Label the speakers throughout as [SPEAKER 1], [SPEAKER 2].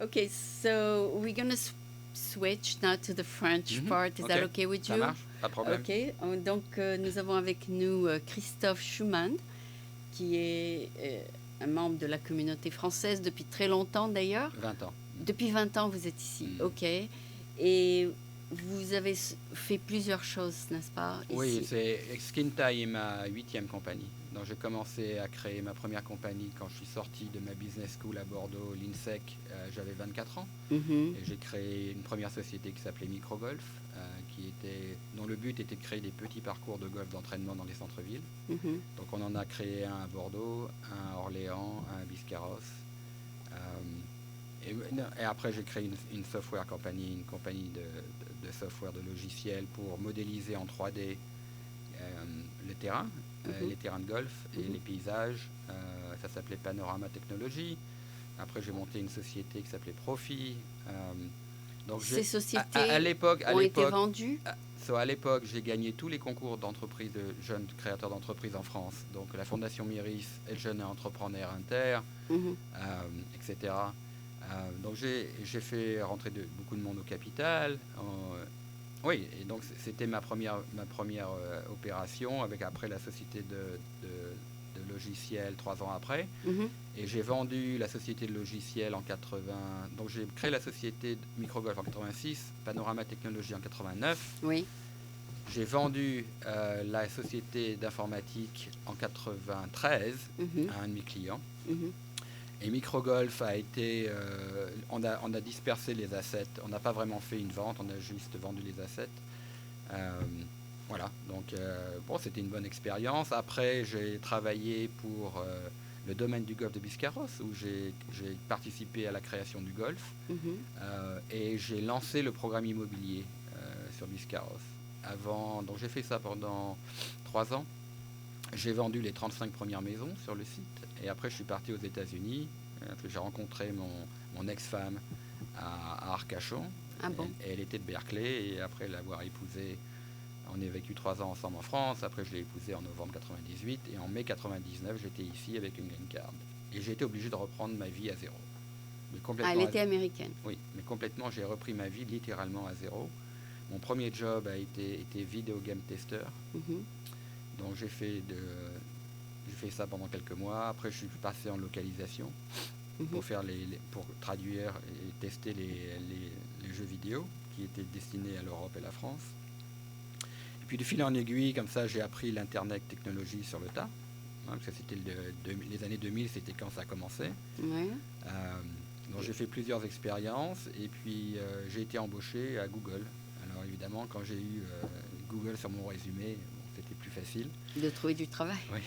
[SPEAKER 1] Okay, so we're gonna switch now to the French part. Is that
[SPEAKER 2] Ok,
[SPEAKER 1] okay with
[SPEAKER 2] ça
[SPEAKER 1] you?
[SPEAKER 2] marche, pas de problème.
[SPEAKER 1] Ok, donc nous avons avec nous Christophe Schumann, qui est un membre de la communauté française depuis très longtemps d'ailleurs.
[SPEAKER 2] 20 ans.
[SPEAKER 1] Depuis 20 ans, vous êtes ici,
[SPEAKER 2] Mm.
[SPEAKER 1] ok. Et vous avez fait plusieurs choses, n'est-ce pas,
[SPEAKER 2] Oui,
[SPEAKER 1] ici?
[SPEAKER 2] Skintai est ma 8e compagnie. Donc j'ai commencé à créer ma première compagnie quand je suis sorti de ma business school à Bordeaux, l'INSEC, j'avais 24 ans.
[SPEAKER 1] Mhm.
[SPEAKER 2] Et j'ai créé une première société qui s'appelait Microgolf, dont le but était de créer des petits parcours de golf d'entraînement dans les centres-villes.
[SPEAKER 1] Mhm.
[SPEAKER 2] Donc on en a créé un à Bordeaux, un à Orléans, un à Biscarrosse. Et après j'ai créé une software compagnie, une compagnie de software, de logiciels pour modéliser en 3D le terrain, les terrains de golf et les paysages. Ça s'appelait Panorama Technology. Après j'ai monté une société qui s'appelait Profi.
[SPEAKER 1] Donc ces sociétés
[SPEAKER 2] à l'époque,
[SPEAKER 1] ont été vendues.
[SPEAKER 2] À l'époque, j'ai gagné tous les concours d'entreprises, de jeunes créateurs d'entreprises en France. Donc la Fondation Myris, El Jeune Entrepreneur Inter, etc. Donc j'ai fait rentrer beaucoup de monde au capital. Oui, et donc c'était ma première opération, avec après la société de logiciels 3 ans après. Et j'ai vendu la société de logiciels en 80. Donc j'ai créé la société de Microgolf en 86, Panorama Technology en 89.
[SPEAKER 1] Oui.
[SPEAKER 2] J'ai vendu la société d'informatique en 93 à un de mes clients. Et Microgolf a été... on a dispersé les assets. On n'a pas vraiment fait une vente, on a juste vendu les assets. Voilà, donc bon, c'était une bonne expérience. Après, j'ai travaillé pour le domaine du golf de Biscarrosse, où j'ai participé à la création du golf. Et j'ai lancé le programme immobilier sur Biscarrosse. Donc j'ai fait ça pendant 3 ans. J'ai vendu les 35 premières maisons sur le site. Et après, je suis parti aux États-Unis. J'ai rencontré mon ex-femme à Arcachon.
[SPEAKER 1] Ah bon?
[SPEAKER 2] Et elle était de Berkeley. Et après l'avoir épousée, on a vécu 3 ans ensemble en France. Après, je l'ai épousée en novembre 98. Et en mai 99, j'étais ici avec une green card. Et j'ai été obligé de reprendre ma vie à zéro.
[SPEAKER 1] Elle était américaine.
[SPEAKER 2] Oui, mais complètement, j'ai repris ma vie littéralement à zéro. Mon premier job a été video game tester. Donc j'ai fait ça pendant quelques mois. Après, je suis passé en localisation pour traduire et tester les jeux vidéo qui étaient destinés à l'Europe et la France. Et puis de fil en aiguille, comme ça, j'ai appris l'internet technologie sur le tas. Parce que c'était les années 2000, c'était quand ça a commencé.
[SPEAKER 1] Ouais.
[SPEAKER 2] Donc j'ai fait plusieurs expériences et puis j'ai été embauché à Google. Alors évidemment, quand j'ai eu Google sur mon résumé, bon, c'était plus facile.
[SPEAKER 1] De trouver du travail.
[SPEAKER 2] Oui.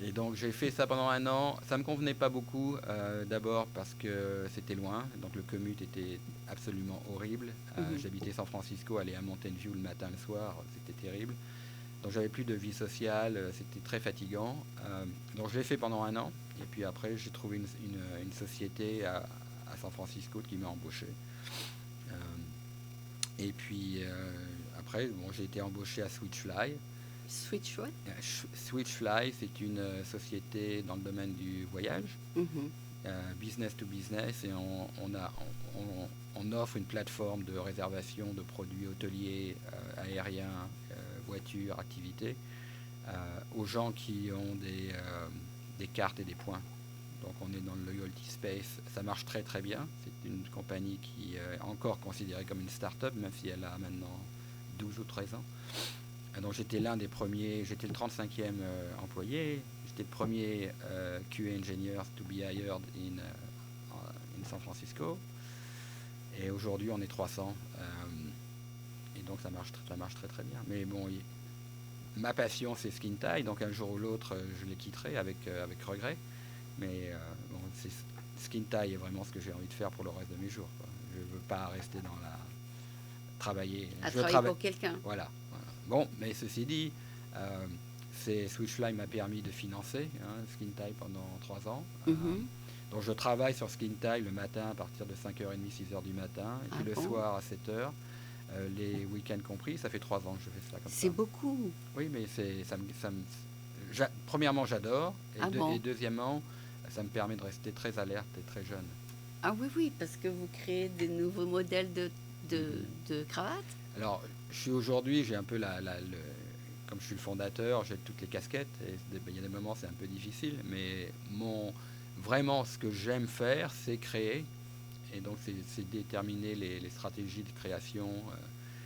[SPEAKER 2] Et donc j'ai fait ça pendant 1 an. Ça ne me convenait pas beaucoup, d'abord parce que c'était loin, donc le commute était absolument horrible. J'habitais San Francisco, aller à Mountain View le matin, le soir, c'était terrible. Donc j'avais plus de vie sociale, c'était très fatigant. Donc je l'ai fait pendant 1 an. Et puis après, j'ai trouvé une société à San Francisco qui m'a embauché. Et puis après, bon, j'ai été embauché à Switchfly.
[SPEAKER 1] Switch what?
[SPEAKER 2] Switchfly, c'est une société dans le domaine du voyage, business to business, et on offre une plateforme de réservation de produits hôteliers, aériens, voitures, activités, aux gens qui ont des cartes et des points. Donc on est dans le loyalty space, ça marche très très bien. C'est une compagnie qui est encore considérée comme une start-up, même si elle a maintenant 12 ou 13 ans. Donc j'étais l'un des premiers, j'étais le 35e employé, j'étais le premier QA engineer to be hired in San Francisco. Et aujourd'hui on est 300. Et donc ça marche très très bien. Mais bon, ma passion c'est Skintai, donc un jour ou l'autre je les quitterai avec regret. Mais bon, Skintai est vraiment ce que j'ai envie de faire pour le reste de mes jours, quoi. Je ne veux pas rester dans la... travailler.
[SPEAKER 1] Travailler pour quelqu'un.
[SPEAKER 2] Voilà. Bon, mais ceci dit, Switchfly m'a permis de financer Skintai pendant 3 ans. Donc je travaille sur Skintai le matin à partir de 5h30, 6h du matin, et puis le soir à 7h, les week-ends compris. Ça fait 3 ans que je fais ça comme ça.
[SPEAKER 1] C'est beaucoup.
[SPEAKER 2] Oui, mais premièrement, j'adore, et deuxièmement, ça me permet de rester très alerte et très jeune.
[SPEAKER 1] Ah oui, oui, parce que vous créez des nouveaux modèles de cravates.
[SPEAKER 2] Alors, aujourd'hui, j'ai un peu comme je suis le fondateur, j'ai toutes les casquettes. Et il y a des moments, c'est un peu difficile. Mais vraiment, ce que j'aime faire, c'est créer. Et donc, c'est déterminer les stratégies de création.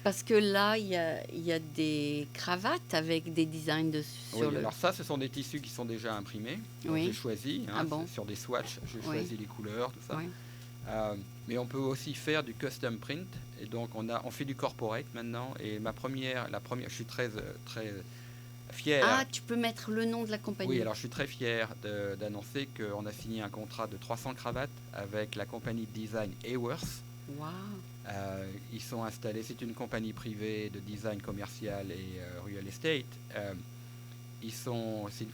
[SPEAKER 1] Parce que là, il y a des cravates avec des designs dessus.
[SPEAKER 2] Oui, alors ça, ce sont des tissus qui sont déjà imprimés. Donc
[SPEAKER 1] Oui.
[SPEAKER 2] j'ai choisi,
[SPEAKER 1] Ah bon?
[SPEAKER 2] sur des swatchs, j'ai
[SPEAKER 1] Oui.
[SPEAKER 2] choisi les couleurs, tout ça.
[SPEAKER 1] Oui.
[SPEAKER 2] Mais on peut aussi faire du custom print. Et donc, on fait du corporate maintenant. Et la première, je suis très fier.
[SPEAKER 1] Ah, tu peux mettre le nom de la compagnie.
[SPEAKER 2] Oui, alors je suis très fier d'annoncer qu'on a signé un contrat de 300 cravates avec la compagnie de design Haworth.
[SPEAKER 1] Wow.
[SPEAKER 2] Ils sont installés, c'est une compagnie privée de design commercial et real estate. C'est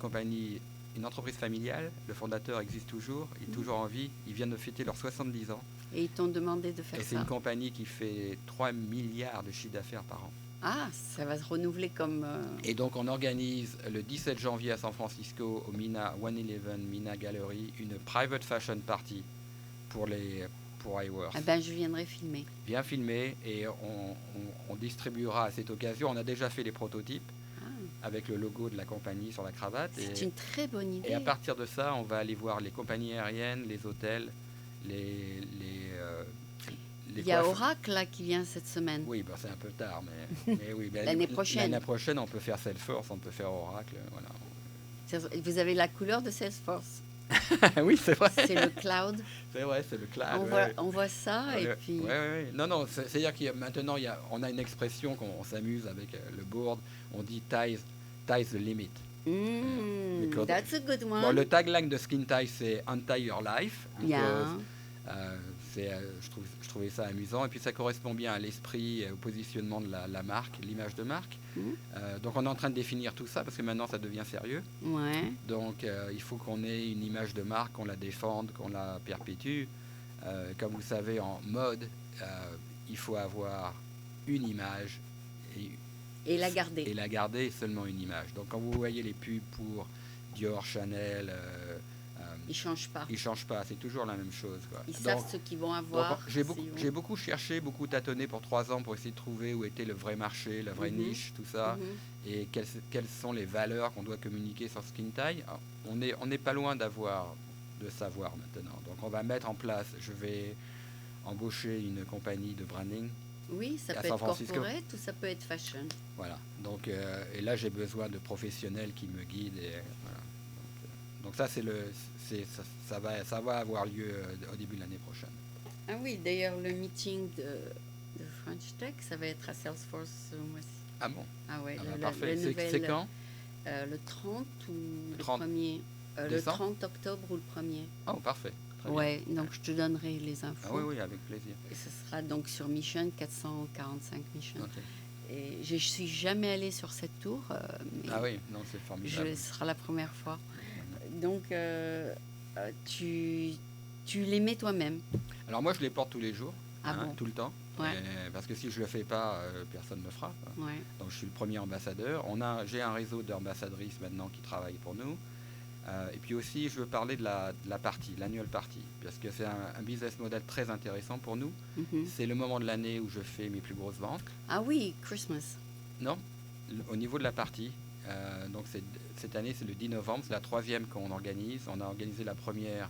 [SPEAKER 2] une entreprise familiale. Le fondateur existe toujours, il est toujours en vie. Ils viennent de fêter leurs 70 ans.
[SPEAKER 1] Et ils t'ont demandé de faire
[SPEAKER 2] et
[SPEAKER 1] ça.
[SPEAKER 2] C'est une compagnie qui fait 3 milliards de chiffre d'affaires par an.
[SPEAKER 1] Ah, ça va se renouveler comme...
[SPEAKER 2] Et donc on organise le 17 janvier à San Francisco au Mina 111 Mina Gallery une private fashion party pour Haworth.
[SPEAKER 1] Eh ben, je viendrai filmer.
[SPEAKER 2] Bien filmé, et on distribuera à cette occasion. On a déjà fait les prototypes avec le logo de la compagnie sur la cravate.
[SPEAKER 1] C'est une très bonne idée.
[SPEAKER 2] Et à partir de ça, on va aller voir les compagnies aériennes, les hôtels,
[SPEAKER 1] il y a Oracle là qui vient cette semaine.
[SPEAKER 2] Oui, ben, c'est un peu tard, mais oui. Ben,
[SPEAKER 1] L'année prochaine.
[SPEAKER 2] L'année prochaine, on peut faire Salesforce, on peut faire Oracle. Voilà.
[SPEAKER 1] Vous avez la couleur de Salesforce.
[SPEAKER 2] Oui, c'est vrai.
[SPEAKER 1] C'est le cloud.
[SPEAKER 2] C'est vrai, c'est le cloud.
[SPEAKER 1] On voit ça et puis...
[SPEAKER 2] Oui. Non, c'est-à-dire qu'il y a maintenant, on a une expression qu'on s'amuse avec le board. On dit ties the limit.
[SPEAKER 1] That's a good one.
[SPEAKER 2] Bon, le tagline de Skin Tie, c'est Untie Your Life. Je trouvais ça amusant. Et puis ça correspond bien à l'esprit et au positionnement de la marque, l'image de marque. Donc on est en train de définir tout ça parce que maintenant ça devient sérieux.
[SPEAKER 1] Ouais.
[SPEAKER 2] Donc il faut qu'on ait une image de marque, qu'on la défende, qu'on la perpétue. Comme vous savez, en mode, il faut avoir une image
[SPEAKER 1] et la garder.
[SPEAKER 2] Et la garder, seulement une image. Donc quand vous voyez les pubs pour Dior, Chanel...
[SPEAKER 1] ils ne
[SPEAKER 2] changent pas, c'est toujours la même chose. Quoi.
[SPEAKER 1] Ils savent ce qu'ils vont avoir.
[SPEAKER 2] J'ai beaucoup cherché, beaucoup tâtonné pour 3 ans pour essayer de trouver où était le vrai marché, la vraie niche, tout ça, et quelles sont les valeurs qu'on doit communiquer sur Skin Tie. Alors, on n'est pas loin de savoir maintenant. Donc on va mettre en place, je vais embaucher une compagnie de branding.
[SPEAKER 1] Oui, ça peut être corporate ou ça peut être fashion.
[SPEAKER 2] Voilà, donc, et là j'ai besoin de professionnels qui me guident. Voilà. Donc ça, ça va avoir lieu au début de l'année prochaine.
[SPEAKER 1] Ah oui, d'ailleurs, le meeting de French Tech, ça va être à Salesforce ce mois-ci.
[SPEAKER 2] Ah bon?
[SPEAKER 1] Ah ouais,
[SPEAKER 2] parfait. C'est quand?
[SPEAKER 1] Le 30 ou le
[SPEAKER 2] 30
[SPEAKER 1] 1er le 30 octobre ou le 1er.
[SPEAKER 2] Oh, parfait.
[SPEAKER 1] Ouais, donc je te donnerai les infos.
[SPEAKER 2] Ah oui, avec plaisir.
[SPEAKER 1] Et ce sera donc sur Mission, 445 Mission.
[SPEAKER 2] Okay.
[SPEAKER 1] Et je ne suis jamais allée sur cette tour. Mais
[SPEAKER 2] ah oui, non, c'est formidable.
[SPEAKER 1] Ce sera la première fois. Donc, tu les mets toi-même?
[SPEAKER 2] Alors moi, je les porte tous les jours,
[SPEAKER 1] bon?
[SPEAKER 2] Tout le temps.
[SPEAKER 1] Ouais.
[SPEAKER 2] Parce que si je ne le fais pas, personne ne me fera.
[SPEAKER 1] Ouais.
[SPEAKER 2] Donc je suis le premier ambassadeur. J'ai un réseau d'ambassadrices maintenant qui travaillent pour nous. Et puis aussi, je veux parler de la partie, l'annual party, parce que c'est un business model très intéressant pour nous. C'est le moment de l'année où je fais mes plus grosses ventes.
[SPEAKER 1] Ah oui, Christmas.
[SPEAKER 2] Non, au niveau de la partie. Donc cette année, c'est le 10 novembre, c'est la 3e qu'on organise. On a organisé la première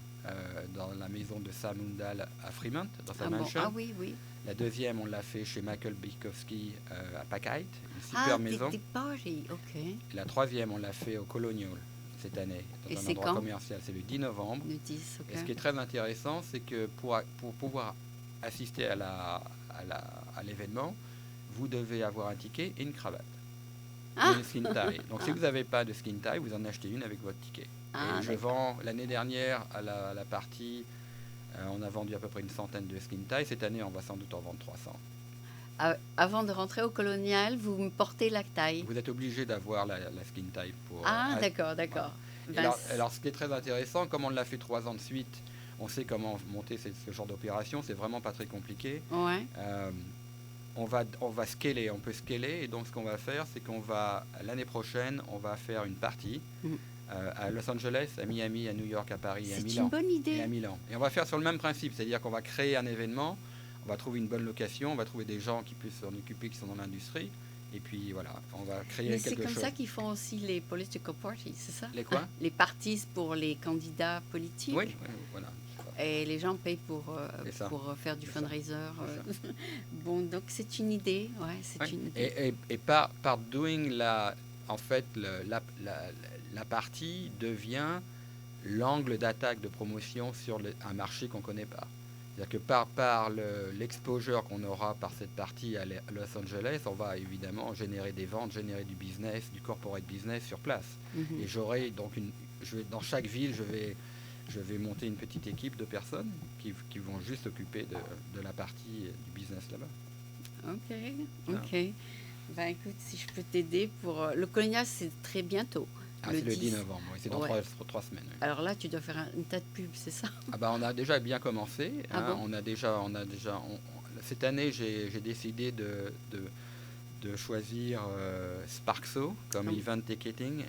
[SPEAKER 2] dans la maison de Sam Mundal à Fremont, dans sa mansion.
[SPEAKER 1] Ah oui, oui.
[SPEAKER 2] La 2e, on l'a fait chez Michael Bikowski à Packite, une super maison.
[SPEAKER 1] Ok.
[SPEAKER 2] Et la 3e, on l'a fait au Colonial cette année, dans un endroit commercial. C'est le 10 novembre.
[SPEAKER 1] Le 10, ok.
[SPEAKER 2] Et ce qui est très intéressant, c'est que pour pouvoir assister à l'événement, vous devez avoir un ticket et une cravate. Une skin tie. Donc si vous n'avez pas de skin tie, vous en achetez une avec votre ticket. Et je vends, l'année dernière, à la partie, on a vendu à peu près une centaine de skin tie. Cette année, on va sans doute en vendre 300.
[SPEAKER 1] Avant de rentrer au Colonial, vous me portez la taille.
[SPEAKER 2] Vous êtes obligé d'avoir la skin tie pour...
[SPEAKER 1] d'accord.
[SPEAKER 2] Voilà. Alors, ce qui est très intéressant, comme on l'a fait 3 ans de suite, on sait comment monter ce genre d'opération. C'est vraiment pas très compliqué.
[SPEAKER 1] Ouais.
[SPEAKER 2] On va scaler, on peut scaler, et donc ce qu'on va faire, c'est l'année prochaine, on va faire une partie à Los Angeles, à Miami, à New York, à Paris, à Milan.
[SPEAKER 1] C'est une bonne idée.
[SPEAKER 2] Et à Milan. Et on va faire sur le même principe, c'est-à-dire qu'on va créer un événement, on va trouver une bonne location, on va trouver des gens qui puissent s'en occuper, qui sont dans l'industrie, et puis voilà, on va créer quelque chose.
[SPEAKER 1] Mais c'est comme ça qu'ils font aussi les political parties, c'est ça?
[SPEAKER 2] Les quoi?
[SPEAKER 1] Les partis pour les candidats politiques.
[SPEAKER 2] Oui, voilà.
[SPEAKER 1] Et les gens payent pour faire du fundraiser. Bon, donc c'est une idée. Ouais, c'est une idée.
[SPEAKER 2] Et par doing en fait, la partie devient l'angle d'attaque de promotion sur un marché qu'on ne connaît pas. C'est-à-dire que par l'exposure qu'on aura par cette partie à Los Angeles, on va évidemment générer des ventes, générer du business, du corporate business sur place. Et j'aurai donc dans chaque ville, je vais monter une petite équipe de personnes qui vont juste s'occuper de la partie du business là-bas.
[SPEAKER 1] Ok. Ben écoute, si je peux t'aider pour... Le Colonial, c'est très bientôt.
[SPEAKER 2] C'est le 10 novembre, oui, c'est dans 3 semaines. Oui.
[SPEAKER 1] Alors là, tu dois faire une tas de pubs, c'est ça?
[SPEAKER 2] On a déjà bien commencé.
[SPEAKER 1] Bon?
[SPEAKER 2] On a déjà cette année, j'ai décidé de choisir Sparkso comme event ticketing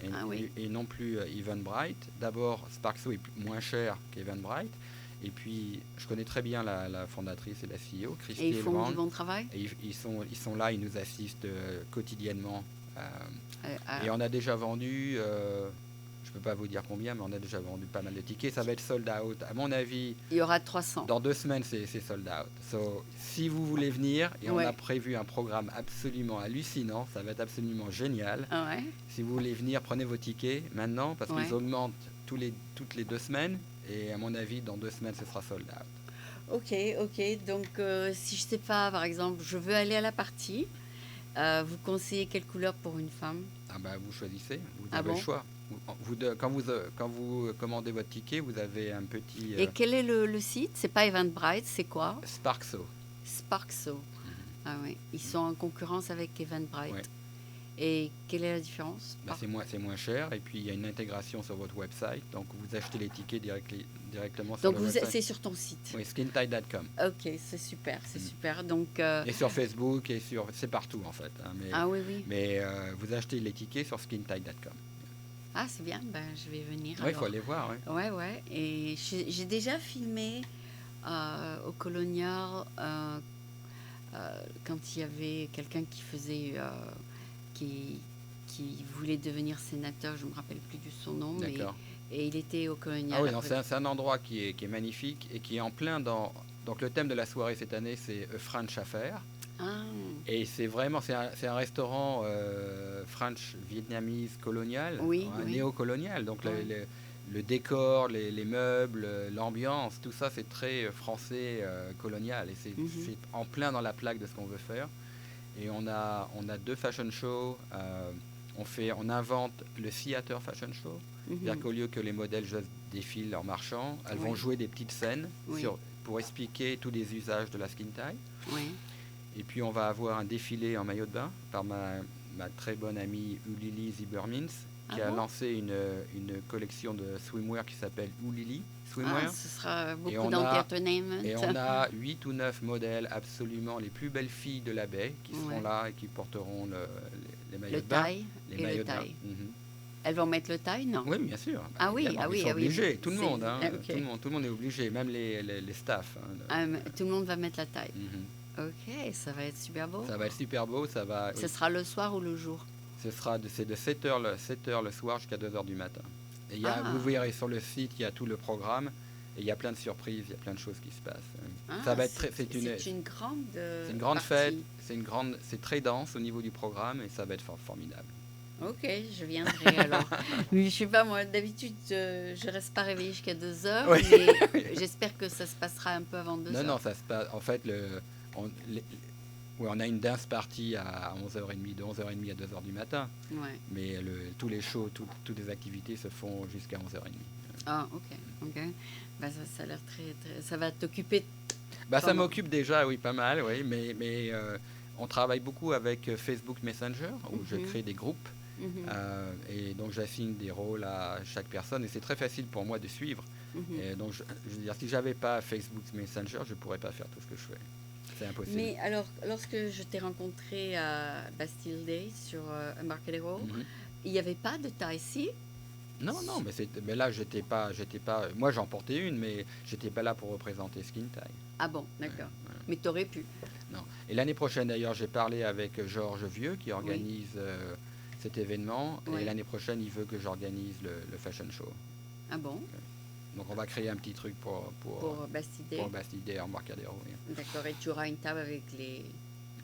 [SPEAKER 2] et non plus Eventbrite. D'abord, Sparkso est moins cher qu'Eventbrite. Et puis, je connais très bien la fondatrice et la CEO, Christy.
[SPEAKER 1] Et ils font du bon travail?
[SPEAKER 2] Et ils sont là, ils nous assistent quotidiennement. Et on a déjà vendu, je ne peux pas vous dire combien, mais on a déjà vendu pas mal de tickets. Ça va être sold out. À mon avis,
[SPEAKER 1] il y aura 300.
[SPEAKER 2] Dans 2 semaines, c'est sold out. So, si vous voulez venir, et on a prévu un programme absolument hallucinant, ça va être absolument génial. Si vous voulez venir, prenez vos tickets maintenant, parce qu'ils augmentent toutes les 2 semaines. Et à mon avis, dans 2 semaines, ce sera sold out.
[SPEAKER 1] Ok. Donc, si je ne sais pas, par exemple, je veux aller à la partie, vous conseillez quelle couleur pour une femme?
[SPEAKER 2] Vous choisissez, vous avez le choix. Quand vous commandez votre ticket, vous avez un petit...
[SPEAKER 1] Et quel est le site? C'est pas Eventbrite, c'est quoi?
[SPEAKER 2] Sparkso.
[SPEAKER 1] Ah oui, ils sont en concurrence avec Eventbrite. Ouais. Et quelle est la différence?
[SPEAKER 2] C'est moins cher, et puis il y a une intégration sur votre website, donc vous achetez les tickets directement sur le website. Donc c'est
[SPEAKER 1] sur ton site?
[SPEAKER 2] Oui, skintide.com.
[SPEAKER 1] Ok, c'est super. Donc,
[SPEAKER 2] et sur Facebook, c'est partout en fait.
[SPEAKER 1] Oui.
[SPEAKER 2] Mais vous achetez les tickets sur skintide.com.
[SPEAKER 1] Ah, c'est bien, je vais venir.
[SPEAKER 2] Oui, il faut aller voir.
[SPEAKER 1] Ouais. Et j'ai déjà filmé au Colonial quand il y avait quelqu'un qui faisait... qui voulait devenir sénateur, je ne me rappelle plus de son nom, et il était au Colonial.
[SPEAKER 2] C'est un endroit qui est magnifique et qui est en plein dans... Donc le thème de la soirée cette année, c'est French Affair. Et c'est un restaurant French, vietnamese, colonial, néocolonial. Donc le décor, les meubles, l'ambiance, tout ça, c'est très français colonial. Et c'est en plein dans la plaque de ce qu'on veut faire. Et on a 2 fashion shows. On invente le theater fashion show. C'est-à-dire qu'au lieu que les modèles juste défilent en marchant, elles vont jouer des petites scènes pour expliquer tous les usages de la skin tie. Et puis on va avoir un défilé en maillot de bain par ma très bonne amie Ulili Ziebermins, qui a lancé une collection de swimwear qui s'appelle Ulili Swimwear.
[SPEAKER 1] Ce sera beaucoup d'entertainment.
[SPEAKER 2] Et on a 8 ou 9 modèles absolument les plus belles filles de la baie qui seront là et qui porteront les maillots de bain.
[SPEAKER 1] Le taille. Elles vont mettre le taille, non?
[SPEAKER 2] Oui, bien sûr.
[SPEAKER 1] Ils sont
[SPEAKER 2] obligés, tout le monde. Tout le monde est obligé, même les staffs.
[SPEAKER 1] Tout le monde va mettre la taille. Ok, ça va être super beau.
[SPEAKER 2] Ça va être super beau.
[SPEAKER 1] Ce sera le soir ou le jour?
[SPEAKER 2] C'est de 7h le soir jusqu'à 2h du matin. Et vous verrez sur le site, il y a tout le programme. Et il y a plein de surprises, il y a plein de choses qui se passent. Ça va être
[SPEAKER 1] c'est une
[SPEAKER 2] grande fête. C'est très dense au niveau du programme et ça va être formidable.
[SPEAKER 1] Ok, je viendrai alors. Mais je sais pas, moi, d'habitude, je reste pas réveillée jusqu'à 2h, mais j'espère que ça se passera un peu avant 2h.
[SPEAKER 2] Non, ça se passe. En fait, on a une dance party à 11h30, de 11h30 à 2h du matin. Mais tous les shows, toutes les activités se font jusqu'à 11h30.
[SPEAKER 1] Ah, ok. Ça a l'air très... Ça va t'occuper...
[SPEAKER 2] Ça m'occupe déjà, oui, pas mal, oui. Mais on travaille beaucoup avec Facebook Messenger, où je crée des groupes. Et donc j'assigne des rôles à chaque personne et c'est très facile pour moi de suivre. Et donc je veux dire, si j'avais pas Facebook Messenger, je pourrais pas faire tout ce que je fais. C'est impossible.
[SPEAKER 1] Mais alors, lorsque je t'ai rencontré à Bastille Day sur Embarcadero, il n'y avait pas de taille ici?
[SPEAKER 2] Non, mais là, j'étais pas. Moi, j'en portais une, mais j'étais pas là pour représenter Skin Tie.
[SPEAKER 1] Ah bon, d'accord.
[SPEAKER 2] Ouais.
[SPEAKER 1] Mais tu aurais pu.
[SPEAKER 2] Non. Et l'année prochaine, d'ailleurs, j'ai parlé avec Georges Vieux qui organise cet événement.
[SPEAKER 1] Oui.
[SPEAKER 2] Et l'année prochaine, il veut que j'organise le fashion show.
[SPEAKER 1] Ah bon?
[SPEAKER 2] Donc, on va créer un petit truc pour
[SPEAKER 1] Bastidé.
[SPEAKER 2] Pour Bastidé, Embarcadero. Oui.
[SPEAKER 1] D'accord. Et tu auras une table avec les.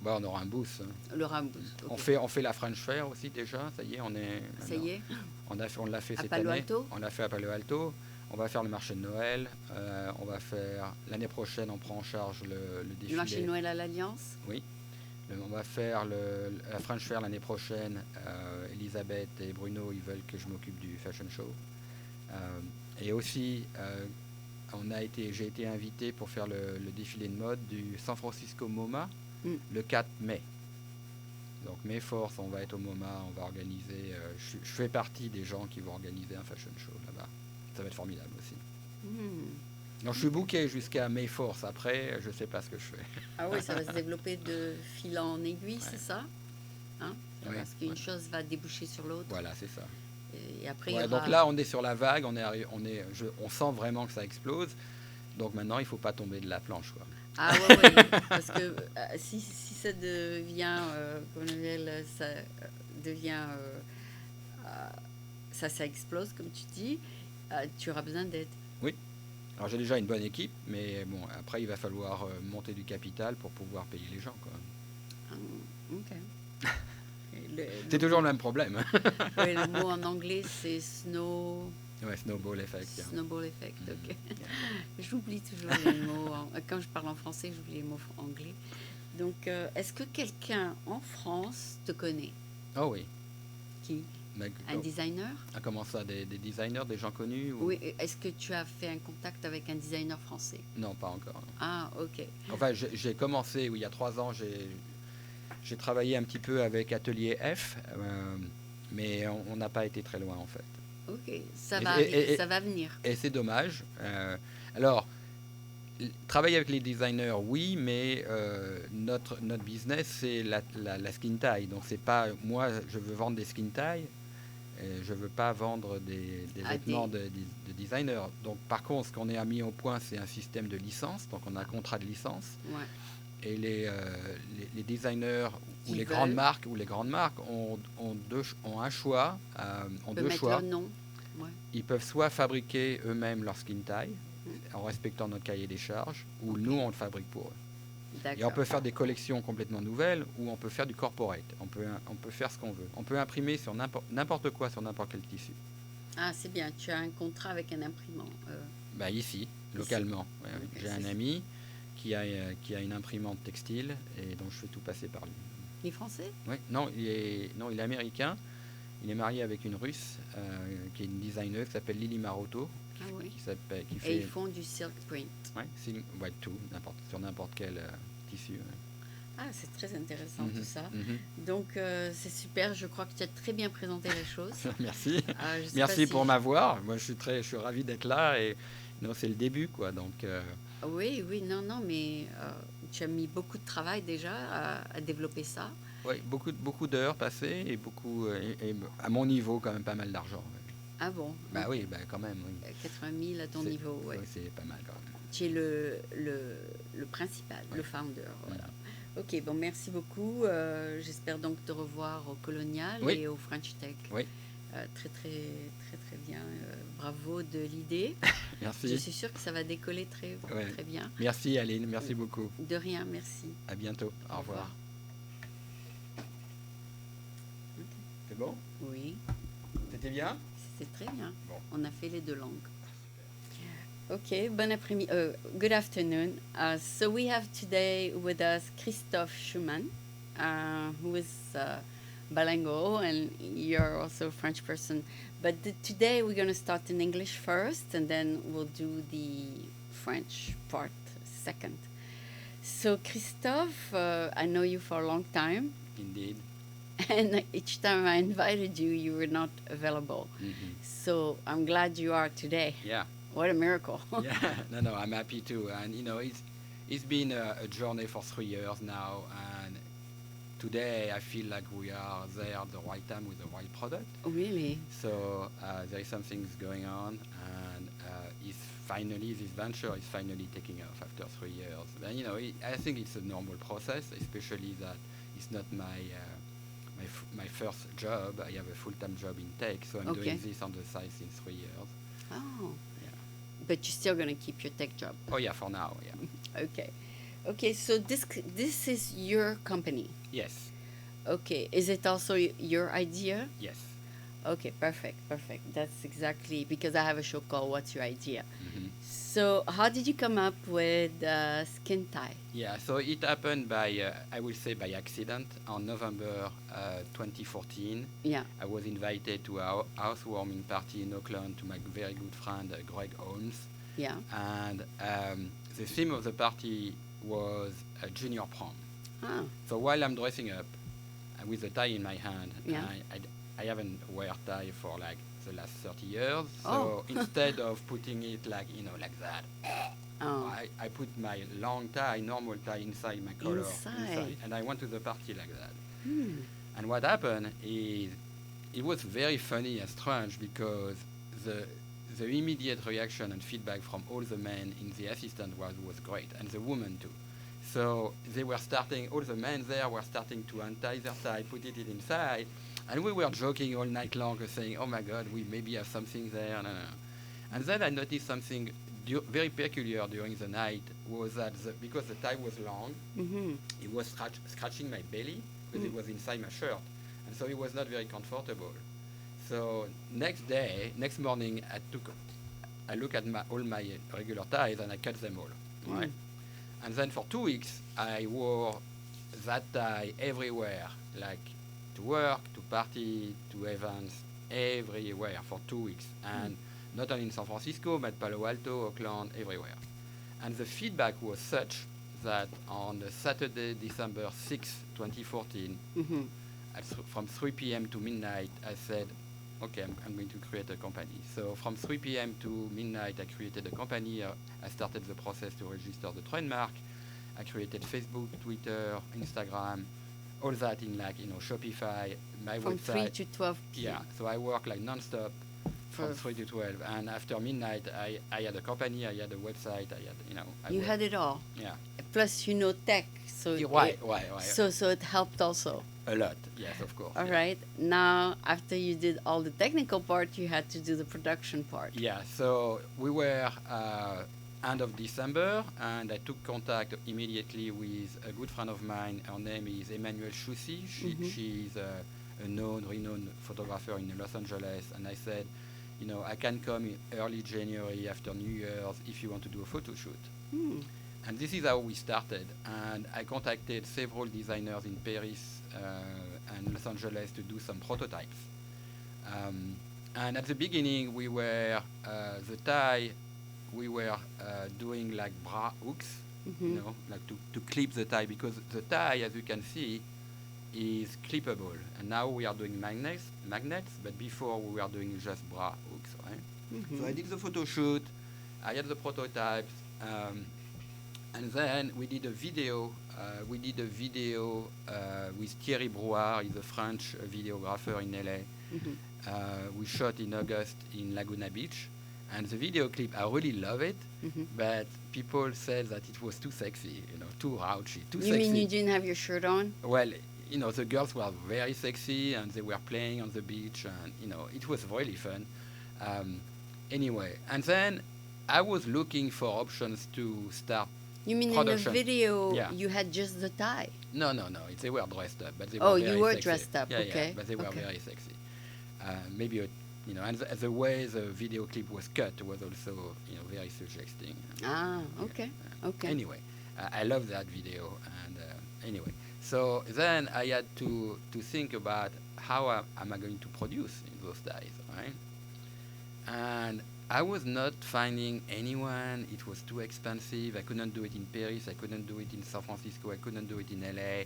[SPEAKER 2] On aura un booth.
[SPEAKER 1] Le rambou. Okay.
[SPEAKER 2] On fait la French Fair aussi déjà. Ça y est, on est.
[SPEAKER 1] Ça y est.
[SPEAKER 2] On l'a fait cette
[SPEAKER 1] Palo
[SPEAKER 2] année.
[SPEAKER 1] Alto.
[SPEAKER 2] On l'a fait à Palo Alto. On va faire le marché de Noël. On va faire l'année prochaine. On prend en charge le défilé.
[SPEAKER 1] Le marché de Noël à l'Alliance.
[SPEAKER 2] Oui. On va faire la French Fair l'année prochaine. Elisabeth et Bruno, ils veulent que je m'occupe du fashion show. Et aussi, j'ai été invité pour faire le défilé de mode du San Francisco MoMA le 4 mai. Donc May 4th, on va être au MoMA, on va organiser. Je fais partie des gens qui vont organiser un fashion show là-bas. Ça va être formidable aussi. Donc je suis booké jusqu'à May 4th. Après, je ne sais pas ce que je fais.
[SPEAKER 1] Ah oui, ça va se développer de fil en aiguille, c'est ça, hein?
[SPEAKER 2] Oui,
[SPEAKER 1] parce qu'une chose va déboucher sur l'autre.
[SPEAKER 2] Voilà, c'est ça.
[SPEAKER 1] Et après, il y aura...
[SPEAKER 2] Donc là, on est sur la vague, on sent vraiment que ça explose. Donc maintenant, il ne faut pas tomber de la planche, quoi.
[SPEAKER 1] Ah ouais, parce que si ça devient, ça devient, ça explose, comme tu dis, tu auras besoin d'aide.
[SPEAKER 2] Oui. Alors j'ai déjà une bonne équipe, mais bon, après il va falloir monter du capital pour pouvoir payer les gens, quoi.
[SPEAKER 1] Ok.
[SPEAKER 2] C'est toujours le même problème.
[SPEAKER 1] Oui, le mot en anglais c'est
[SPEAKER 2] snowball effect.
[SPEAKER 1] Snowball effect, ok. Yeah. J'oublie toujours les mots. Quand je parle en français, j'oublie les mots anglais. Donc, est-ce que quelqu'un en France te connaît?
[SPEAKER 2] Oh oui.
[SPEAKER 1] Qui? Un designer?
[SPEAKER 2] Comment ça? Des designers, des gens connus ou...
[SPEAKER 1] Oui. Est-ce que tu as fait un contact avec un designer français?
[SPEAKER 2] Non, pas encore.
[SPEAKER 1] Ah, ok.
[SPEAKER 2] Enfin, j'ai commencé, il y a 3 ans, j'ai travaillé un petit peu avec Atelier F, mais on n'a pas été très loin en fait.
[SPEAKER 1] Ok, ça va venir.
[SPEAKER 2] Et c'est dommage. Alors, travailler avec les designers, oui, mais notre business, c'est la skin tie. Donc, c'est pas... Moi, je veux vendre des skin tie. Je ne veux pas vendre des vêtements de designers. Donc, par contre, ce qu'on a mis au point, c'est un système de licence. Donc, on a un contrat de licence.
[SPEAKER 1] Ouais.
[SPEAKER 2] Et les designers ou les grandes marques ont un choix. Ont deux choix.
[SPEAKER 1] Leur nom. Ouais.
[SPEAKER 2] Ils peuvent soit fabriquer eux-mêmes leur skin tie en respectant notre cahier des charges, ou nous on le fabrique pour eux. D'accord. Et on peut faire des collections complètement nouvelles, ou on peut faire du corporate. On peut faire ce qu'on veut. On peut imprimer sur n'importe quoi sur n'importe quel tissu.
[SPEAKER 1] Ah, c'est bien. Tu as un contrat avec un imprimant.
[SPEAKER 2] Ici, localement. Ouais, okay, j'ai un ami qui a une imprimante textile, et donc je fais tout passer par lui.
[SPEAKER 1] Il est français?
[SPEAKER 2] Oui, non, il est américain. Il est marié avec une Russe qui est une designer qui s'appelle Lily Maroto.
[SPEAKER 1] Ah oui.
[SPEAKER 2] Et
[SPEAKER 1] ils font du silk print.
[SPEAKER 2] Oui, tout, sur n'importe quel tissu. Ouais.
[SPEAKER 1] Ah, c'est très intéressant tout ça. Donc, c'est super. Je crois que tu as très bien présenté les choses.
[SPEAKER 2] Merci. Merci pour m'avoir. Moi, je suis ravi d'être là. Et non, c'est le début, quoi. Donc.
[SPEAKER 1] Oui, non, mais tu as mis beaucoup de travail déjà à développer ça.
[SPEAKER 2] Oui, beaucoup d'heures passées et et à mon niveau, quand même pas mal d'argent. Ouais.
[SPEAKER 1] Ah bon?
[SPEAKER 2] Oui, quand même. Oui.
[SPEAKER 1] 80 000 à ton niveau, oui.
[SPEAKER 2] Oui, c'est pas mal quand même.
[SPEAKER 1] Tu es le principal, le founder. Voilà. Ok, bon, merci beaucoup. J'espère donc te revoir au Colonial et au French Tech.
[SPEAKER 2] Oui.
[SPEAKER 1] Très bien. Bravo de l'idée.
[SPEAKER 2] Merci.
[SPEAKER 1] Je suis sûre que ça va décoller très bien.
[SPEAKER 2] Merci Aline, merci beaucoup.
[SPEAKER 1] De rien, merci.
[SPEAKER 2] À bientôt. Au revoir. C'est bon?
[SPEAKER 1] Oui.
[SPEAKER 2] C'était bien?
[SPEAKER 1] C'était très bien.
[SPEAKER 2] Bon.
[SPEAKER 1] On a fait les 2 langues. Okay, bon après-midi. Good afternoon. So we have today with us Christophe Schumann, who is bilingual, and you're also a French person. But today we're going to start in English first, and then we'll do the French part second. So Christophe, I know you for a long time.
[SPEAKER 2] Indeed.
[SPEAKER 1] And each time I invited you, you were not available.
[SPEAKER 2] Mm-hmm.
[SPEAKER 1] So I'm glad you are today.
[SPEAKER 2] Yeah.
[SPEAKER 1] What a miracle.
[SPEAKER 2] Yeah, no, I'm happy too. And, it's been a journey for 3 years now. And today I feel like we are there at the right time with the right product.
[SPEAKER 1] Oh, really?
[SPEAKER 2] So there is something going on, and this venture is finally taking off after 3 years. And I think it's a normal process, especially that it's not my first job. I have a full-time job in tech, so I'm doing this on the side since 3 years.
[SPEAKER 1] Oh.
[SPEAKER 2] Yeah.
[SPEAKER 1] But you're still going to keep your tech job?
[SPEAKER 2] Oh yeah, for now, yeah.
[SPEAKER 1] Okay, so this is your company?
[SPEAKER 2] Yes.
[SPEAKER 1] Okay, is it also your idea?
[SPEAKER 2] Yes.
[SPEAKER 1] Okay, perfect. That's exactly, because I have a show called What's Your Idea?
[SPEAKER 2] Mm-hmm.
[SPEAKER 1] So how did you come up with Skin Tie?
[SPEAKER 2] Yeah, so it happened by, I will say by accident, on November 2014.
[SPEAKER 1] Yeah.
[SPEAKER 2] I was invited to a housewarming party in Auckland to my very good friend, Greg Holmes.
[SPEAKER 1] Yeah.
[SPEAKER 2] And the theme of the party was a junior prom.
[SPEAKER 1] Ah.
[SPEAKER 2] So while I'm dressing up with a tie in my hand,
[SPEAKER 1] Yeah.
[SPEAKER 2] I haven't wear tie for like the last 30 years. So instead of putting it like that, I put my long tie, normal tie inside my collar. Inside. And I went to the party like that. And what happened is it was very funny and strange because the immediate reaction and feedback from all the men in the assistant was great, and the women too. So all the men there were starting to untie their tie, put it inside, and we were joking all night long, saying, oh my God, we maybe have something there. No. And then I noticed something very peculiar during the night, was that because the tie was long, it was scratching my belly, because it was inside my shirt, and so it was not very comfortable. So next morning, I look at all my regular ties and I cut them all, right? And then for 2 weeks, I wore that tie everywhere, like to work, to party, to events, everywhere for 2 weeks. And not only in San Francisco, but Palo Alto, Oakland, everywhere. And the feedback was such that on the Saturday, December 6, 2014, from 3 p.m. to midnight, I said, okay, I'm going to create a company. So from 3 p.m. to midnight, I created a company. I started the process to register the trademark. I created Facebook, Twitter, Instagram, all that in Shopify, my
[SPEAKER 1] from
[SPEAKER 2] website.
[SPEAKER 1] 3 to 12 p.m.
[SPEAKER 2] Yeah, so I work like non-stop from 3 to 12. And after midnight, I had a company, I had a website,
[SPEAKER 1] You had it all.
[SPEAKER 2] Yeah.
[SPEAKER 1] Plus, tech. So
[SPEAKER 2] Right.
[SPEAKER 1] So it helped also.
[SPEAKER 2] A lot, yes, of course.
[SPEAKER 1] All right. Now, after you did all the technical part, you had to do the production part.
[SPEAKER 2] Yeah, so we were end of December, and I took contact immediately with a good friend of mine. Her name is Emmanuelle Choussy. She's a renowned photographer in Los Angeles, and I said, I can come in early January after New Year's if you want to do a photo shoot. And this is how we started. And I contacted several designers in Paris and Los Angeles to do some prototypes. And at the beginning, we were the tie. We were doing like bra hooks, like to clip the tie, because the tie, as you can see, is clippable. And now we are doing magnets. But before we were doing just bra hooks, right? So I did the photo shoot. I had the prototypes. And then we did a video. With Thierry Brouard. He's a French videographer in LA. We shot in August in Laguna Beach. And the video clip, I really love it, but people said that it was too sexy, too raunchy, too sexy.
[SPEAKER 1] You mean you didn't have your shirt on?
[SPEAKER 2] Well, the girls were very sexy, and they were playing on the beach, and, it was really fun. Anyway, and then I was looking for options to start.
[SPEAKER 1] You mean
[SPEAKER 2] production.
[SPEAKER 1] In the video,
[SPEAKER 2] yeah.
[SPEAKER 1] You had just the tie?
[SPEAKER 2] No. They were dressed up, but they were very sexy.
[SPEAKER 1] Oh, you were dressed up, okay.
[SPEAKER 2] Yeah, but they were very sexy. Maybe, and the way the video clip was cut was also, very suggesting.
[SPEAKER 1] Okay.
[SPEAKER 2] Anyway, I love that video, and anyway. So then I had to think about how am I going to produce in those days, right? And I was not finding anyone. It was too expensive. I couldn't do it in Paris. I couldn't do it in San Francisco. I couldn't do it in LA.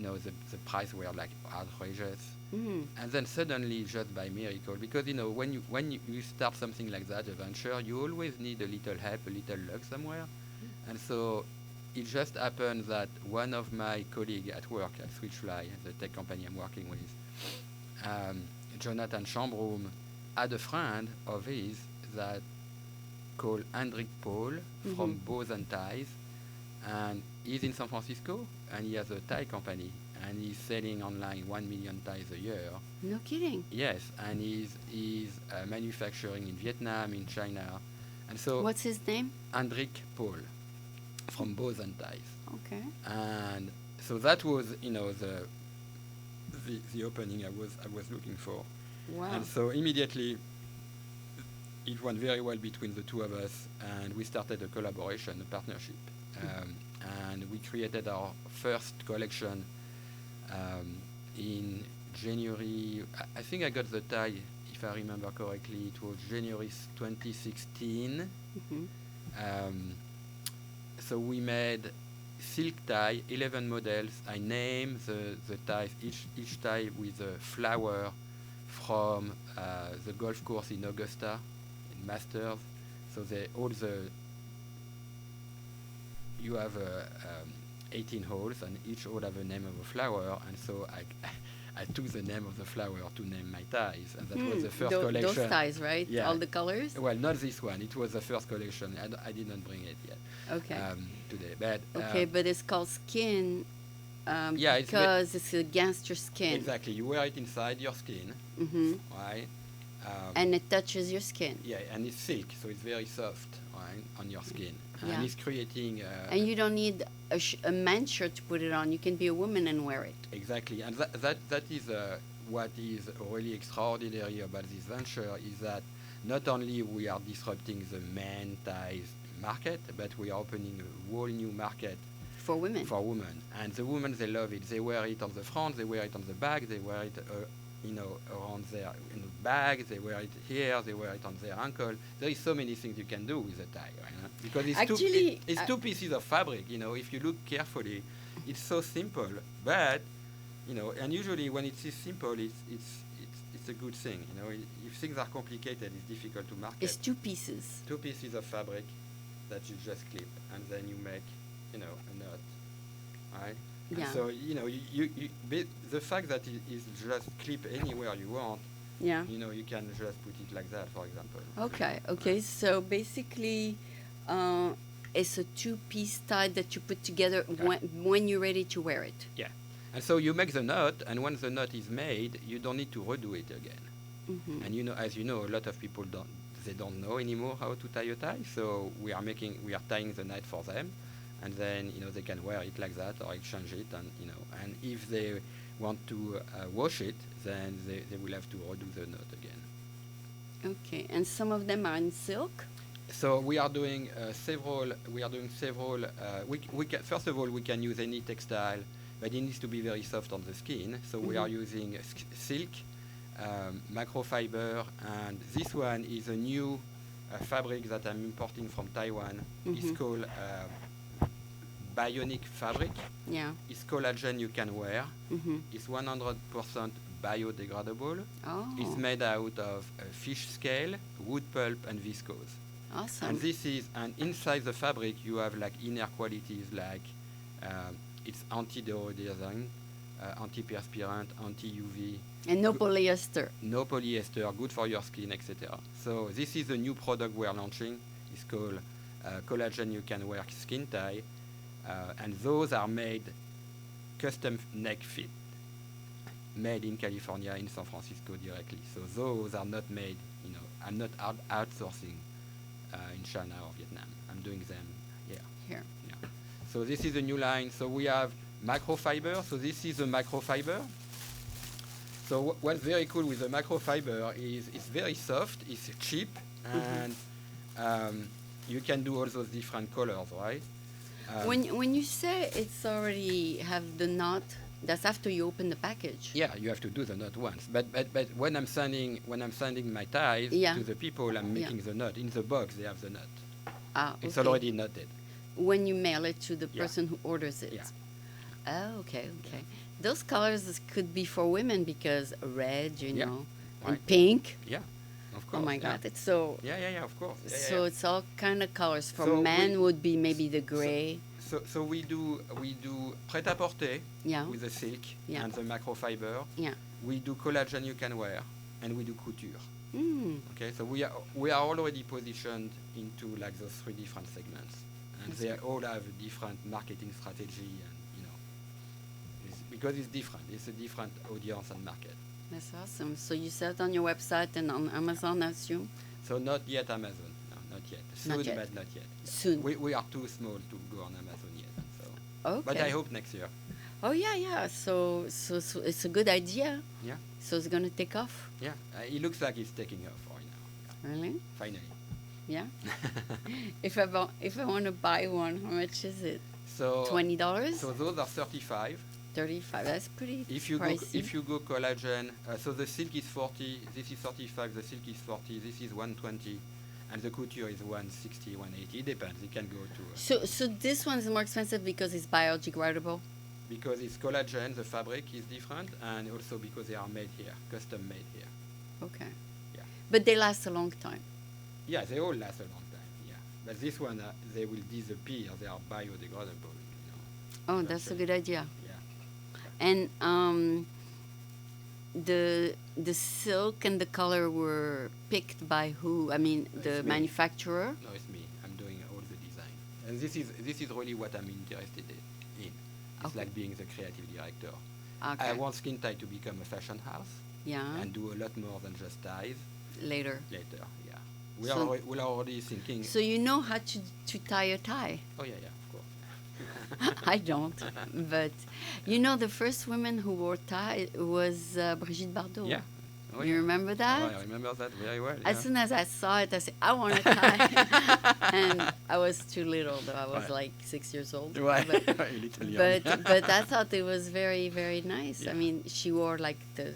[SPEAKER 2] The price were like outrageous. And then suddenly, just by miracle, because when you start something like that, a venture, you always need a little help, a little luck somewhere. And so it just happened that one of my colleagues at work at Switchfly, the tech company I'm working with, Jonathan Chambroom, had a friend of his that called Hendrik Paul from Bows and Ties, and he's in San Francisco, and he has a tie company, and he's selling online 1 million ties a year.
[SPEAKER 1] No kidding.
[SPEAKER 2] Yes, and he's manufacturing in Vietnam, in China, and so.
[SPEAKER 1] What's his name?
[SPEAKER 2] Hendrik Paul from Bows and Ties.
[SPEAKER 1] Okay.
[SPEAKER 2] And so that was, the opening I was looking for.
[SPEAKER 1] Wow.
[SPEAKER 2] And so immediately it went very well between the two of us, and we started a collaboration, a partnership. And we created our first collection in January. I think I got the tie, if I remember correctly. It was January 2016. So we made silk tie, 11 models. I named the ties, each tie with a flower from the golf course in Augusta, in Masters. So you have 18 holes, and each hole have a name of a flower, and so I took the name of the flower to name my ties, and that was the first collection.
[SPEAKER 1] Those ties, right?
[SPEAKER 2] Yeah.
[SPEAKER 1] All the colors?
[SPEAKER 2] Well, not this one. It was the first collection. I didn't bring it yet.
[SPEAKER 1] Okay.
[SPEAKER 2] Today, but
[SPEAKER 1] okay, but it's called Skin
[SPEAKER 2] yeah,
[SPEAKER 1] because it's against your skin.
[SPEAKER 2] Exactly. You wear it inside your skin, right?
[SPEAKER 1] And it touches your skin.
[SPEAKER 2] Yeah, and it's silk, so it's very soft, right, on your skin.
[SPEAKER 1] Yeah.
[SPEAKER 2] And it's creating...
[SPEAKER 1] and you don't need a man's shirt to put it on. You can be a woman and wear it.
[SPEAKER 2] Exactly. And that is what is really extraordinary about this venture, is that not only we are disrupting the men ties market, but we are opening a whole new market
[SPEAKER 1] for women.
[SPEAKER 2] For women. And the women, they love it. They wear it on the front, they wear it on the back, they wear it around their bag, they wear it here, they wear it on their ankle. There is so many things you can do with a tie, right? Because it's two pieces of fabric. If you look carefully, it's so simple, but and usually when it's simple, it's a good thing. If things are complicated, it's difficult to market.
[SPEAKER 1] It's two pieces.
[SPEAKER 2] Two pieces of fabric that you just clip, and then you make a knot, right?
[SPEAKER 1] Yeah.
[SPEAKER 2] And so the fact that it is just clip anywhere you want.
[SPEAKER 1] Yeah.
[SPEAKER 2] You can just put it like that, for example.
[SPEAKER 1] Okay. So basically, it's a two-piece tie that you put together when you're ready to wear it.
[SPEAKER 2] Yeah. And so you make the knot, and once the knot is made, you don't need to redo it again. And as you know, a lot of people don't know anymore how to tie a tie. So we are tying the knot for them, and then they can wear it like that or exchange it, and if they want to wash it, then they will have to redo the knot again.
[SPEAKER 1] Okay, and some of them are in silk.
[SPEAKER 2] So we are doing several. First of all, we can use any textile, but it needs to be very soft on the skin. So we are using silk, microfiber, and this one is a new fabric that I'm importing from Taiwan. It's called bionic fabric.
[SPEAKER 1] Yeah.
[SPEAKER 2] It's collagen you can wear. It's 100% biodegradable.
[SPEAKER 1] Oh.
[SPEAKER 2] It's made out of fish scale, wood pulp, and viscose.
[SPEAKER 1] Awesome.
[SPEAKER 2] And inside the fabric you have like inner qualities like it's anti-deodorizing, anti-perspirant, anti-UV.
[SPEAKER 1] And no polyester.
[SPEAKER 2] No polyester, good for your skin, etc. So this is a new product we are launching. It's called Collagen You Can Wear Skin Tie. And those are made custom neck fit, made in California, in San Francisco directly. So those are not made, I'm not outsourcing in China or Vietnam. I'm doing them here. Yeah. So this is a new line. So we have microfiber. So this is a microfiber. So what's very cool with the microfiber is it's very soft, it's cheap, and you can do all those different colors, right?
[SPEAKER 1] When you say it's already have the knot, that's after you open the package.
[SPEAKER 2] Yeah, you have to do the knot once. But when I'm sending my ties to the people, I'm making the knot. In the box, they have the knot. It's already knotted.
[SPEAKER 1] When you mail it to the person who orders it.
[SPEAKER 2] Yeah.
[SPEAKER 1] Oh, okay. Those colors could be for women because red, know, and pink.
[SPEAKER 2] Yeah. Of course.
[SPEAKER 1] Oh my God! It's so.
[SPEAKER 2] Yeah. Of course.
[SPEAKER 1] So it's all kind of colors. For men would be maybe the gray.
[SPEAKER 2] So we do prêt-à-porter
[SPEAKER 1] Yeah.
[SPEAKER 2] with the silk
[SPEAKER 1] Yeah.
[SPEAKER 2] and the microfiber.
[SPEAKER 1] Yeah.
[SPEAKER 2] We do collagen you can wear, and we do couture.
[SPEAKER 1] Mm.
[SPEAKER 2] Okay, so we are already positioned into like those 3 different segments, and
[SPEAKER 1] That's
[SPEAKER 2] they
[SPEAKER 1] great.
[SPEAKER 2] all have different marketing strategy, and because it's different. It's a different audience and market.
[SPEAKER 1] That's awesome. So you sell it on your website and on Amazon, I assume?
[SPEAKER 2] So not yet Amazon. No, not yet. Soon,
[SPEAKER 1] Not yet.
[SPEAKER 2] but not yet.
[SPEAKER 1] Soon.
[SPEAKER 2] We are too small to go on Amazon yet. So,
[SPEAKER 1] Okay.
[SPEAKER 2] but I hope next year.
[SPEAKER 1] Oh yeah. So it's a good idea.
[SPEAKER 2] Yeah.
[SPEAKER 1] So it's gonna take off.
[SPEAKER 2] Yeah. It looks like it's taking off right now. Yeah.
[SPEAKER 1] Really?
[SPEAKER 2] Finally.
[SPEAKER 1] Yeah. if I want to buy one, how much is it?
[SPEAKER 2] So
[SPEAKER 1] $20?
[SPEAKER 2] So those are 35.
[SPEAKER 1] 35. That's pretty
[SPEAKER 2] If you
[SPEAKER 1] pricey.
[SPEAKER 2] go collagen, so the silk is 40. This is 35. The silk is 40. This is 120, and the couture is 160, 180. It depends. It can go to.
[SPEAKER 1] So this one's more expensive because it's biodegradable.
[SPEAKER 2] Because it's collagen, the fabric is different, and also because they are made here, custom made here.
[SPEAKER 1] Okay.
[SPEAKER 2] Yeah.
[SPEAKER 1] But they last a long time.
[SPEAKER 2] Yeah, they all last a long time. Yeah, but this one they will disappear. They are biodegradable.
[SPEAKER 1] Oh, that's a good idea.
[SPEAKER 2] Yeah.
[SPEAKER 1] And the silk and the color were picked by who? I mean, the
[SPEAKER 2] It's me.
[SPEAKER 1] manufacturer.
[SPEAKER 2] No, it's me. I'm doing all the design, and this is really what I'm interested in. It's
[SPEAKER 1] Okay.
[SPEAKER 2] like being the creative director.
[SPEAKER 1] Okay.
[SPEAKER 2] I want Skin Tie to become a fashion house
[SPEAKER 1] Yeah.
[SPEAKER 2] and do a lot more than just ties
[SPEAKER 1] Later.
[SPEAKER 2] later. Yeah,
[SPEAKER 1] So-
[SPEAKER 2] we're already thinking.
[SPEAKER 1] So you know how to tie a tie.
[SPEAKER 2] Oh yeah, of course.
[SPEAKER 1] I don't, but you know the first woman who wore tie was Brigitte Bardot.
[SPEAKER 2] Yeah. Oh,
[SPEAKER 1] You
[SPEAKER 2] yeah.
[SPEAKER 1] remember
[SPEAKER 2] Oh,
[SPEAKER 1] that?
[SPEAKER 2] I remember that very well.
[SPEAKER 1] As
[SPEAKER 2] yeah.
[SPEAKER 1] soon as I saw it, I said, I want a tie. And I was too little, though. I was
[SPEAKER 2] Right.
[SPEAKER 1] like 6 years old.
[SPEAKER 2] Right.
[SPEAKER 1] But,
[SPEAKER 2] A little young.
[SPEAKER 1] but I thought it was very, very nice.
[SPEAKER 2] Yeah.
[SPEAKER 1] I mean, she wore like the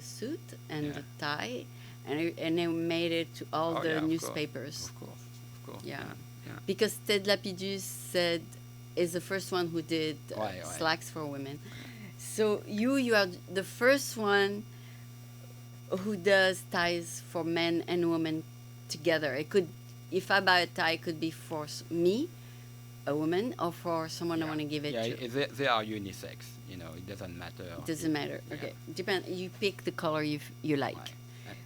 [SPEAKER 1] suit and
[SPEAKER 2] Yeah.
[SPEAKER 1] the tie, and they made it to all
[SPEAKER 2] Oh,
[SPEAKER 1] the
[SPEAKER 2] yeah, of course.
[SPEAKER 1] newspapers.
[SPEAKER 2] Of course.
[SPEAKER 1] Yeah.
[SPEAKER 2] Yeah.
[SPEAKER 1] Because Ted Lapidus said is the first one who did
[SPEAKER 2] Right.
[SPEAKER 1] slacks for women. So you are the first one who does ties for men and women together. It could, if I buy a tie, it could be for me, a woman, or for someone I want to give it to.
[SPEAKER 2] They are unisex. It doesn't matter.
[SPEAKER 1] It doesn't matter.
[SPEAKER 2] Yeah.
[SPEAKER 1] Okay, depend. You pick the color you like.
[SPEAKER 2] Right.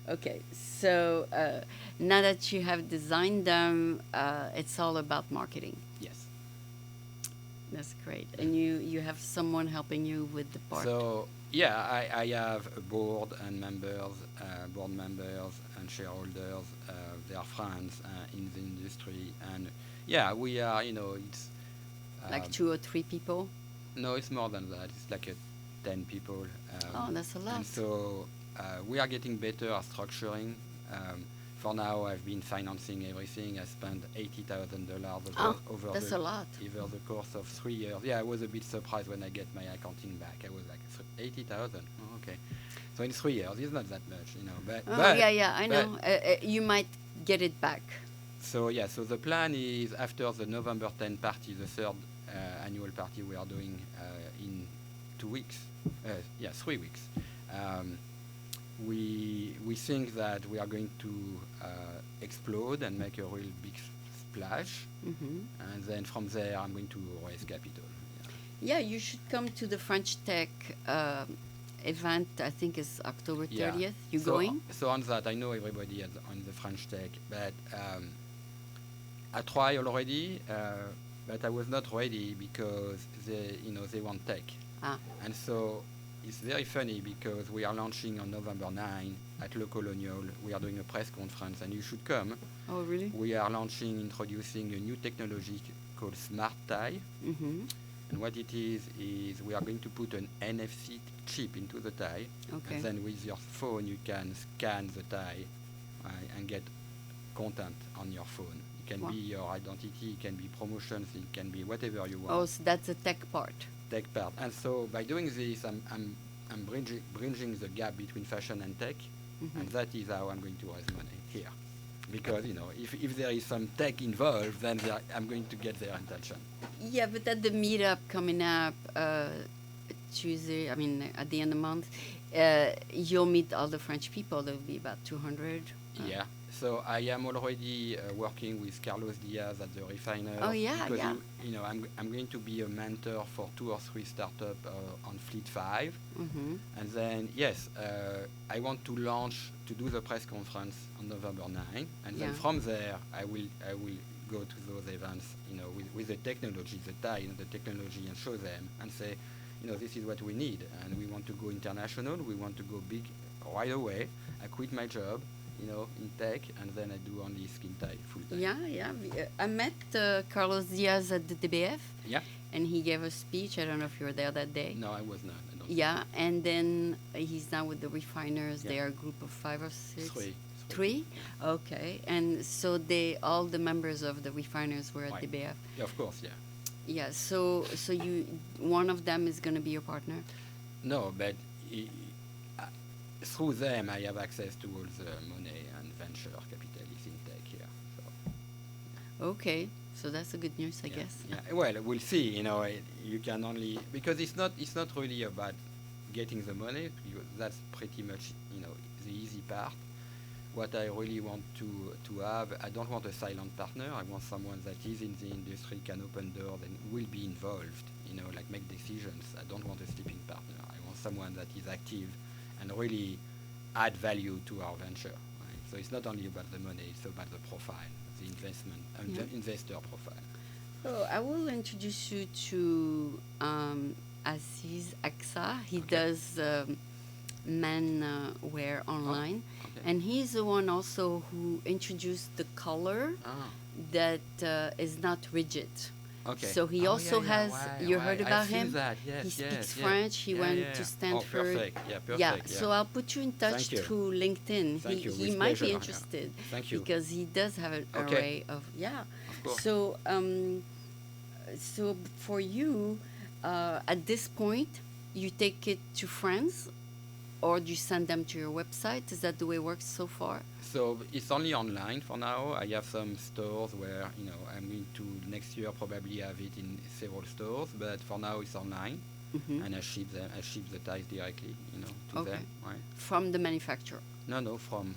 [SPEAKER 1] Okay, so now that you have designed them, it's all about marketing.
[SPEAKER 2] Yes.
[SPEAKER 1] That's great. And you have someone helping you with the part.
[SPEAKER 2] So yeah, I have a board and board members and shareholders. They are friends in the industry, and yeah, we are. It's
[SPEAKER 1] Like 2 or 3 people?
[SPEAKER 2] no, it's more than that. It's like 10 people.
[SPEAKER 1] Oh, that's a lot.
[SPEAKER 2] And so we are getting better at structuring. For now, I've been financing everything. I spent $80,000 over
[SPEAKER 1] That's a lot.
[SPEAKER 2] over the course of 3 years. Yeah, I was a bit surprised when I get my accounting back. I was like, 80,000. Oh, okay. So in 3 years, it's not that much, But,
[SPEAKER 1] Oh, yeah, I know. You might get it back.
[SPEAKER 2] So yeah, so the plan is after the November 10 party, the third annual party we are doing in 2 weeks. 3 weeks. We think that we are going to explode and make a real big splash, and then from there I'm going to raise capital.
[SPEAKER 1] Yeah, you should come to the French Tech event. I think it's October 30th. You going?
[SPEAKER 2] So on that, I know everybody on the French Tech, but I tried already, but I was not ready because they want tech, and so. It's very funny because we are launching on November 9 at Le Colonial. We are doing a press conference, and you should come.
[SPEAKER 1] Oh, really?
[SPEAKER 2] We are introducing a new technology called Smart Tie.
[SPEAKER 1] Mm-hmm.
[SPEAKER 2] And what it is we are going to put an NFC chip into the tie.
[SPEAKER 1] Okay.
[SPEAKER 2] And then with your phone, you can scan the tie and get content on your phone. It can be your identity, it can be promotions, it can be whatever you want.
[SPEAKER 1] Oh, so that's the tech part.
[SPEAKER 2] Tech part. And so by doing this, I'm bridging the gap between fashion and tech, and that is how I'm going to raise money here. Because if there is some tech involved, then I'm going to get their attention.
[SPEAKER 1] Yeah, but at the meetup coming up Tuesday, at the end of the month, you'll meet all the French people. There'll be about 200.
[SPEAKER 2] So I am already working with Carlos Diaz at the Refiner.
[SPEAKER 1] Oh, yeah,
[SPEAKER 2] because
[SPEAKER 1] yeah.
[SPEAKER 2] I'm going to be a mentor for 2 or 3 startups on Fleet 5.
[SPEAKER 1] Mm-hmm.
[SPEAKER 2] And then, yes, I want to do the press conference on November 9. And then from there, I will go to those events, with the technology, the technology, and show them and say, this is what we need. And we want to go international. We want to go big right away. I quit my job, in tech, and then I do only skin tie full time.
[SPEAKER 1] Yeah. I met Carlos Diaz at the DBF.
[SPEAKER 2] Yeah.
[SPEAKER 1] And he gave a speech. I don't know if you were there that day.
[SPEAKER 2] No, I was not.
[SPEAKER 1] Yeah, and then he's now with the Refiners. Yeah. They are a group of 5 or 6. Three? Okay. And so all the members of the Refiners were at DBF.
[SPEAKER 2] Yeah, of course, yeah.
[SPEAKER 1] Yeah, so one of them is going to be your partner?
[SPEAKER 2] No, but through them I have access to all the money and venture capitalists in tech here. So.
[SPEAKER 1] Okay, so that's a good news, I guess.
[SPEAKER 2] Yeah, well, we'll see. You can only, because it's not really about getting the money. That's pretty much the easy part. What I really want to have, I don't want a silent partner. I want someone that is in the industry, can open doors, and will be involved. Like make decisions. I don't want a sleeping partner. I want someone that is active and really add value to our venture. Right? So it's not only about the money, it's about the profile, the investment, investor profile.
[SPEAKER 1] So I will introduce you to Aziz Aksa. He does men wear online. Okay. And he's the one also who introduced the color that is not rigid.
[SPEAKER 2] Okay.
[SPEAKER 1] So he also has, you heard about him?
[SPEAKER 2] That. Yes,
[SPEAKER 1] he speaks French. He went to Stanford.
[SPEAKER 2] Oh, perfect. Yeah, perfect.
[SPEAKER 1] Yeah, so I'll put you in touch through LinkedIn.
[SPEAKER 2] Thank you.
[SPEAKER 1] He might be interested.
[SPEAKER 2] Thank you.
[SPEAKER 1] Because he does have an array of,
[SPEAKER 2] Of course.
[SPEAKER 1] So for you, at this point, you take it to friends, or do you send them to your website? Is that the way it works so far?
[SPEAKER 2] So it's only online for now. I have some stores where, I'm going to next year probably have it in several stores, but for now it's online. Mm-hmm. And I ship the ties directly, to them. Right?
[SPEAKER 1] From the manufacturer?
[SPEAKER 2] No,
[SPEAKER 1] from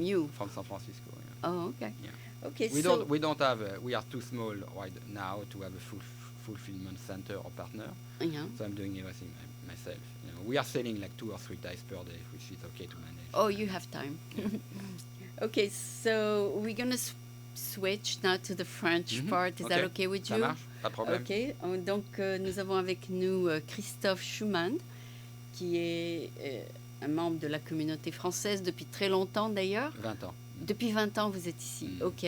[SPEAKER 1] you?
[SPEAKER 2] From San Francisco. Yeah.
[SPEAKER 1] Oh, okay.
[SPEAKER 2] Yeah.
[SPEAKER 1] Okay.
[SPEAKER 2] We don't have. We are too small right now to have a fulfillment center or partner.
[SPEAKER 1] Yeah.
[SPEAKER 2] So I'm doing everything myself. We are selling like 2 or 3 ties per day, which is okay to manage.
[SPEAKER 1] Oh, you have time. Okay, so we're gonna switch now to the French part. Is that okay with you?
[SPEAKER 2] Ça marche, pas de problème.
[SPEAKER 1] Okay. Donc nous avons avec nous Christophe Schumann, qui est un membre de la communauté française depuis très longtemps d'ailleurs.
[SPEAKER 2] 20 ans.
[SPEAKER 1] Depuis 20 ans, vous êtes ici. Ok.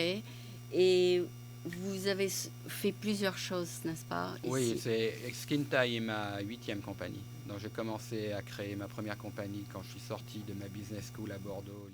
[SPEAKER 1] Et vous avez fait plusieurs choses, n'est-ce pas, ici?
[SPEAKER 2] Oui, Skin Tie est ma 8e compagnie. Donc j'ai commencé à créer ma première compagnie quand je suis sorti de ma business school à Bordeaux.